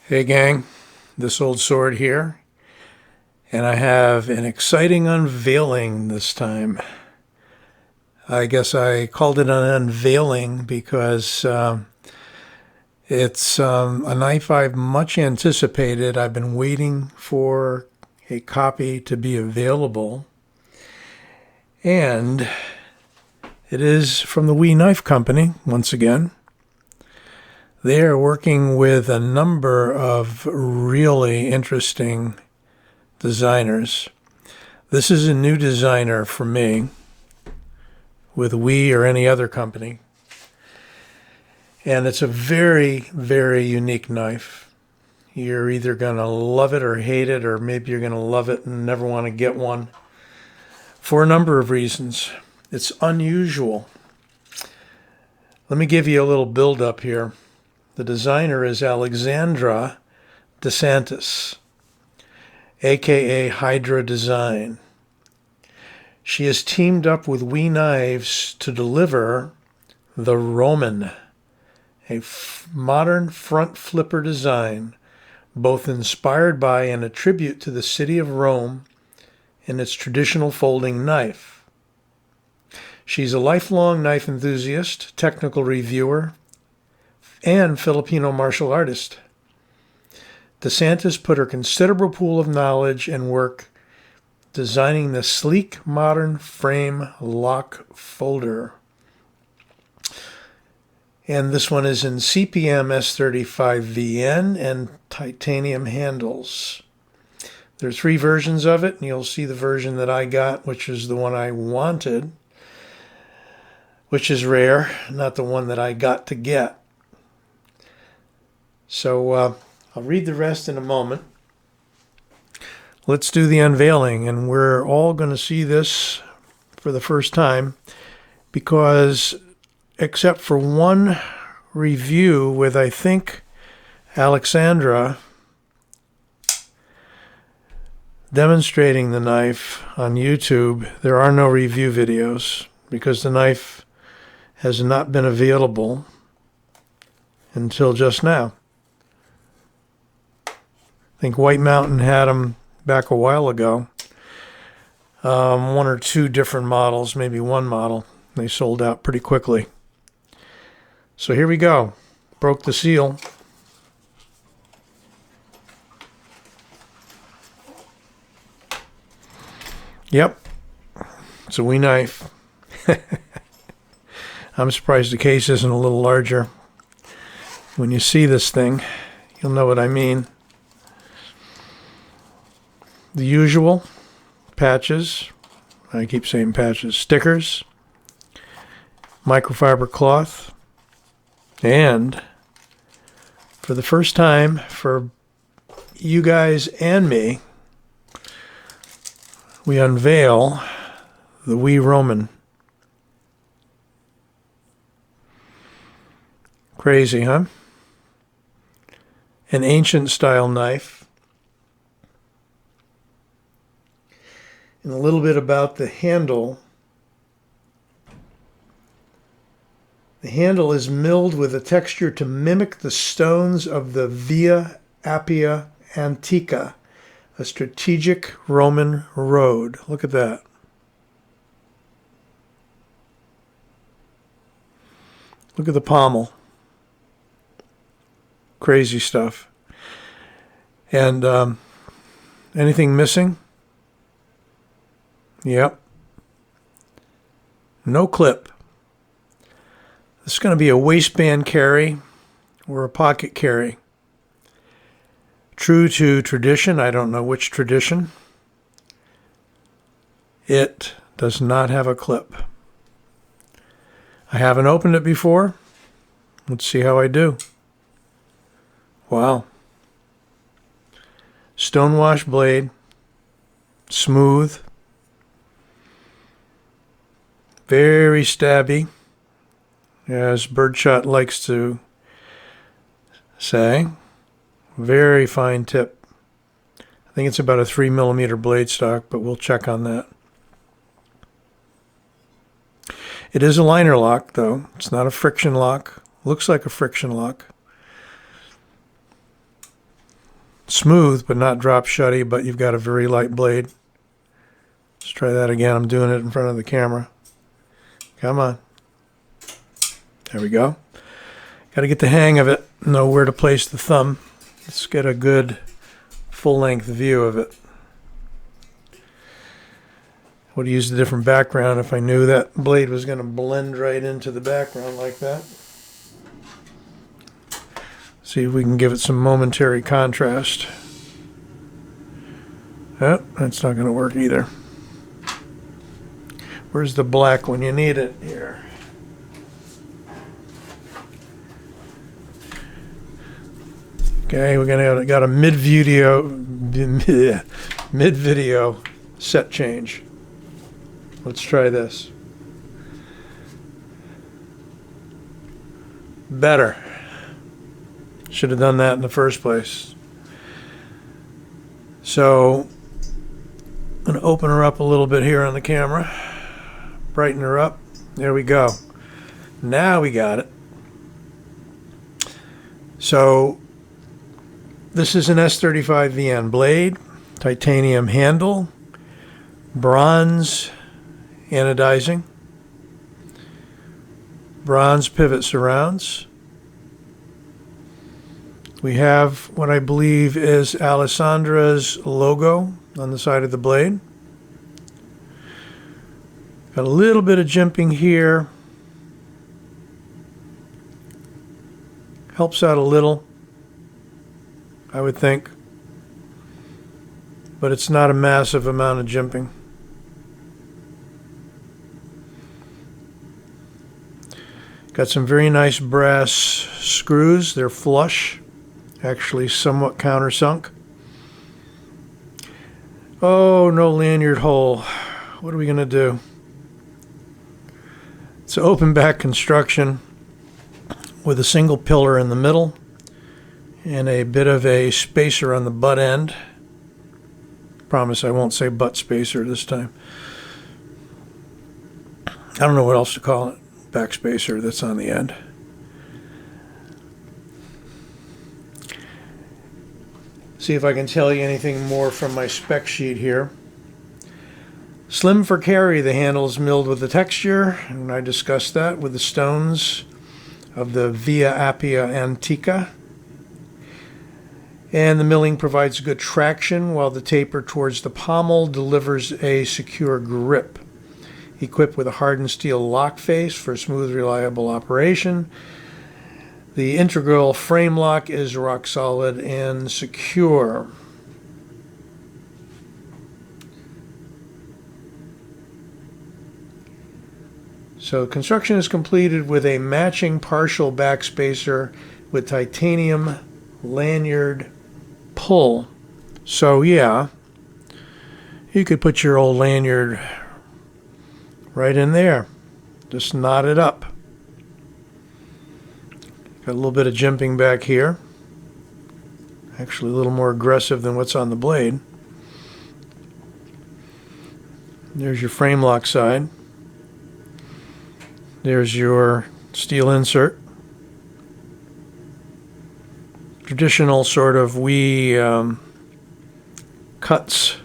Hey gang, this old sword here, and I have an exciting unveiling this time. I guess I called it an unveiling because it's a knife I've much anticipated. I've been waiting for a copy to be available, and it is from the WE Knife Company once again. They are working with a number of really interesting designers. This is a new designer for me with WE or any other company. And it's a very, very unique knife. You're either going to love it or hate it, or maybe you're going to love it and never want to get one for a number of reasons. It's unusual. Let me give you a little build up here. The designer is Alessandra Santis, aka Hydra Design. She has teamed up with WE Knives to deliver the Roman, a modern front flipper design, both inspired by and a tribute to the city of Rome and its traditional folding knife. She's a lifelong knife enthusiast, technical reviewer, and Filipino martial artist. Santis put her considerable pool of knowledge and work designing the sleek modern frame lock folder. And this one is in CPM S35VN and titanium handles. There's 3 versions of it, and you'll see the version that I got, which is the one I wanted, which is rare, not the one that I got to get. So I'll read the rest in a moment. Let's do the unveiling, and we're all going to see this for the first time because except for one review with, I think, Alessandra demonstrating the knife on YouTube, there are no review videos because the knife has not been available until just now. I think White Mountain had them back a while ago. 1 or 2 different models, maybe one model. They sold out pretty quickly. So here we go. Broke the seal. Yep. It's a WE knife. I'm surprised the case isn't a little larger. When you see this thing, you'll know what I mean. The usual patches, I keep saying patches, stickers, microfiber cloth, and for the first time for you guys and me, we unveil the WE Roman. Crazy, huh? An ancient style knife. And a little bit about the handle. The handle is milled with a texture to mimic the stones of the Via Appia Antica, a strategic Roman road. Look at that. Look at the pommel. Crazy stuff. And anything missing? Yep. No clip. This is going to be a waistband carry or a pocket carry. True to tradition, I don't know which tradition, it does not have a clip. I haven't opened it before. Let's see how I do. Wow. Stonewash blade. Smooth. Very stabby, as Birdshot likes to say. Very fine tip. I think it's about a 3mm blade stock, but we'll check on that. It is a liner lock, though. It's not a friction lock. Looks like a friction lock. smooth but not drop shutty, but you've got a very light blade. Let's try that again. I'm doing it in front of the camera. Come on. There we go. Got to get the hang of it, know where to place the thumb. Let's get a good full-length view of it. Would have used a different background if I knew that blade was going to blend right into the background like that. See if we can give it some momentary contrast. Oh, that's not going to work either. Where's the black when you need it? Here. Okay, got a mid-video set change. Let's try this. Better. Should have done that in the first place. So I'm going to open her up a little bit here on the camera. Brighten her up. There we go. Now we got it. So this is an S35VN blade, titanium handle, bronze anodizing, bronze pivot surrounds. We have what I believe is Alessandra's logo on the side of the blade. Got a little bit of jimping here. Helps out a little, I would think. But it's not a massive amount of jimping. Got some very nice brass screws. They're flush. Actually somewhat countersunk. Oh, no lanyard hole. What are we going to do? It's an open back construction with a single pillar in the middle and a bit of a spacer on the butt end. Promise I won't say butt spacer this time. I don't know what else to call it. Back spacer that's on the end. See if I can tell you anything more from my spec sheet here. Slim for carry, the handle is milled with the texture, and I discussed that with the stones of the Via Appia Antica. And the milling provides good traction, while the taper towards the pommel delivers a secure grip. Equipped with a hardened steel lock face for smooth, reliable operation. The integral frame lock is rock solid and secure. So construction is completed with a matching partial backspacer with titanium lanyard pull. So yeah, you could put your old lanyard right in there. Just knot it up. Got a little bit of jimping back here. Actually a little more aggressive than what's on the blade. There's your frame lock side. There's your steel insert. Traditional sort of cuts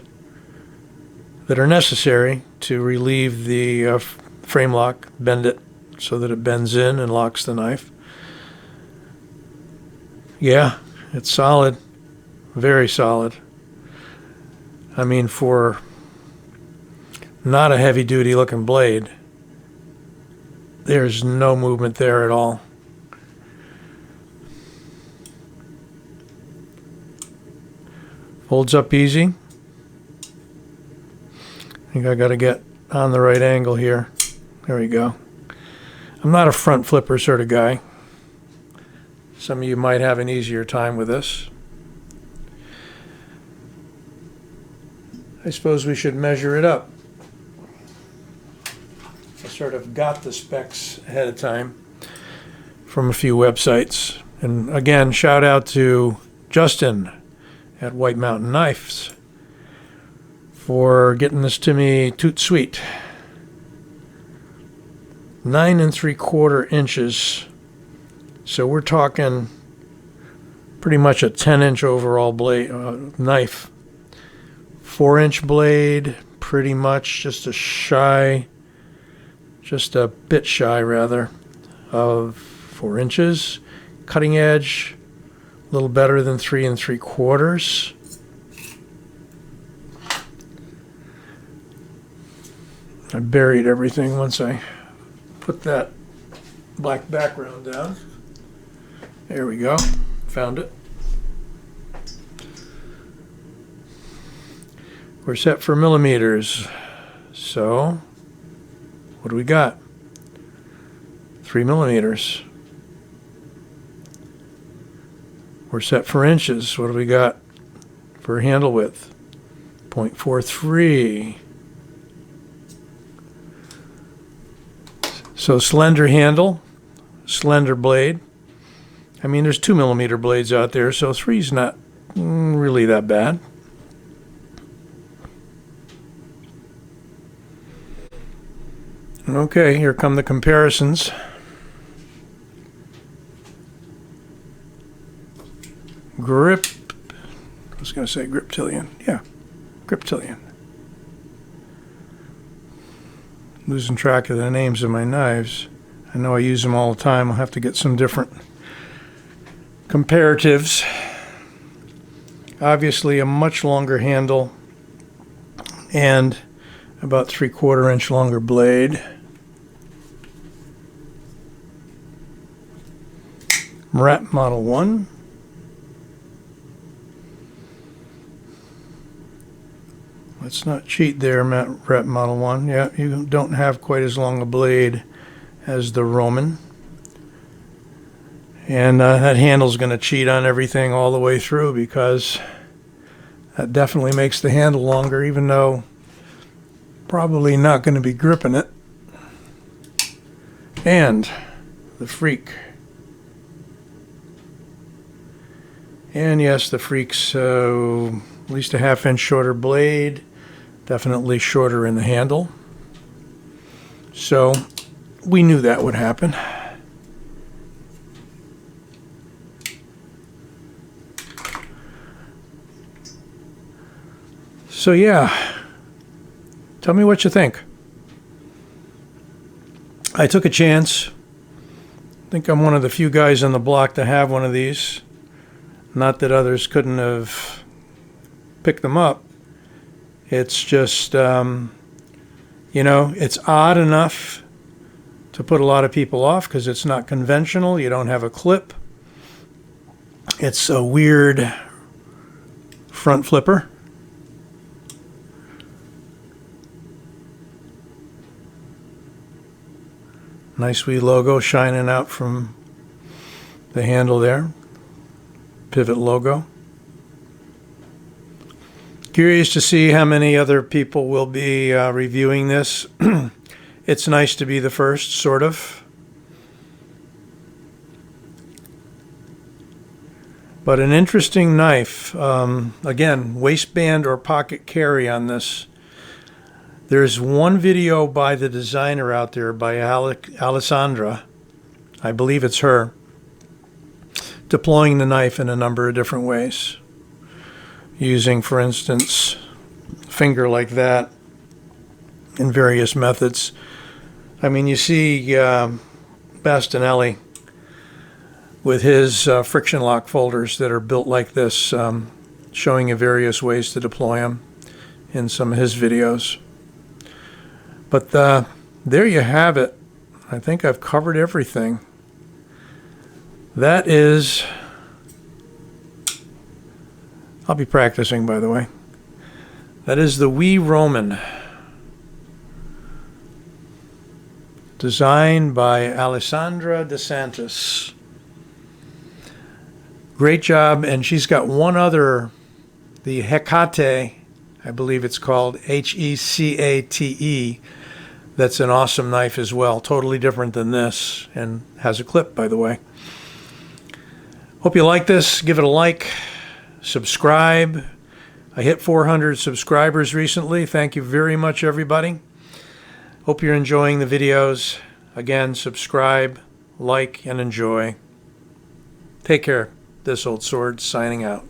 that are necessary to relieve the frame lock, bend it so that it bends in and locks the knife. Yeah, it's solid, very solid. I mean, for not a heavy-duty looking blade, there's no movement there at all. Holds up easy. I think I got to get on the right angle here. There we go. I'm not a front flipper sort of guy. Some of you might have an easier time with this. I suppose we should measure it up. I sort of got the specs ahead of time from a few websites. And again, shout out to Justin at White Mountain Knives for getting this to me toot sweet. 9 3/4 inches. So we're talking pretty much a 10-inch overall blade knife. 4-inch blade, pretty much just a bit shy rather of 4 inches. Cutting edge, a little better than 3 3/4. I buried everything once I put that black background down. There we go. Found it. We're set for millimeters. So, what do we got? 3 millimeters. We're set for inches. What do we got for handle width? 0.43. So slender handle, slender blade. I mean, there's 2 millimeter blades out there, so 3's not really that bad. Okay, here come the comparisons. Grip, I was going to say griptillion. Yeah, griptillion. Losing track of the names of my knives. I know I use them all the time. I'll have to get some different comparatives. Obviously a much longer handle and about 3/4 inch longer blade. Rat Model 1. Let's not cheat there, Rat Model 1. Yeah, you don't have quite as long a blade as the Roman. And that handle's going to cheat on everything all the way through because that definitely makes the handle longer, even though probably not going to be gripping it. And the Freak. And yes, the Freak's at least a 1/2 inch shorter blade. Definitely shorter in the handle. So we knew that would happen. So yeah, tell me what you think. I took a chance. I think I'm one of the few guys on the block to have one of these. Not that others couldn't have picked them up. It's just, it's odd enough to put a lot of people off because it's not conventional. You don't have a clip. It's a weird front flipper. Nice wee logo shining out from the handle there. Pivot logo. Curious to see how many other people will be reviewing this. It's nice to be the first, sort of. But an interesting knife. Again, waistband or pocket carry on this. There's one video by the designer out there, by Alessandra. I believe it's her, deploying the knife in a number of different ways. Using, for instance, a finger like that in various methods. I mean, you see Bastinelli with his friction lock folders that are built like this, showing you various ways to deploy them in some of his videos. But there you have it. I think I've covered everything. That is... I'll be practicing, by the way. That is the Wee Roman. Designed by Alessandra de Santis. Great job. And she's got one other, the Hecate, I believe it's called, Hecate. That's an awesome knife as well. Totally different than this. And has a clip, by the way. Hope you like this. Give it a like. Subscribe. I hit 400 subscribers recently. Thank you very much, everybody. Hope you're enjoying the videos. Again, subscribe, like, and enjoy. Take care. This Old Sword signing out.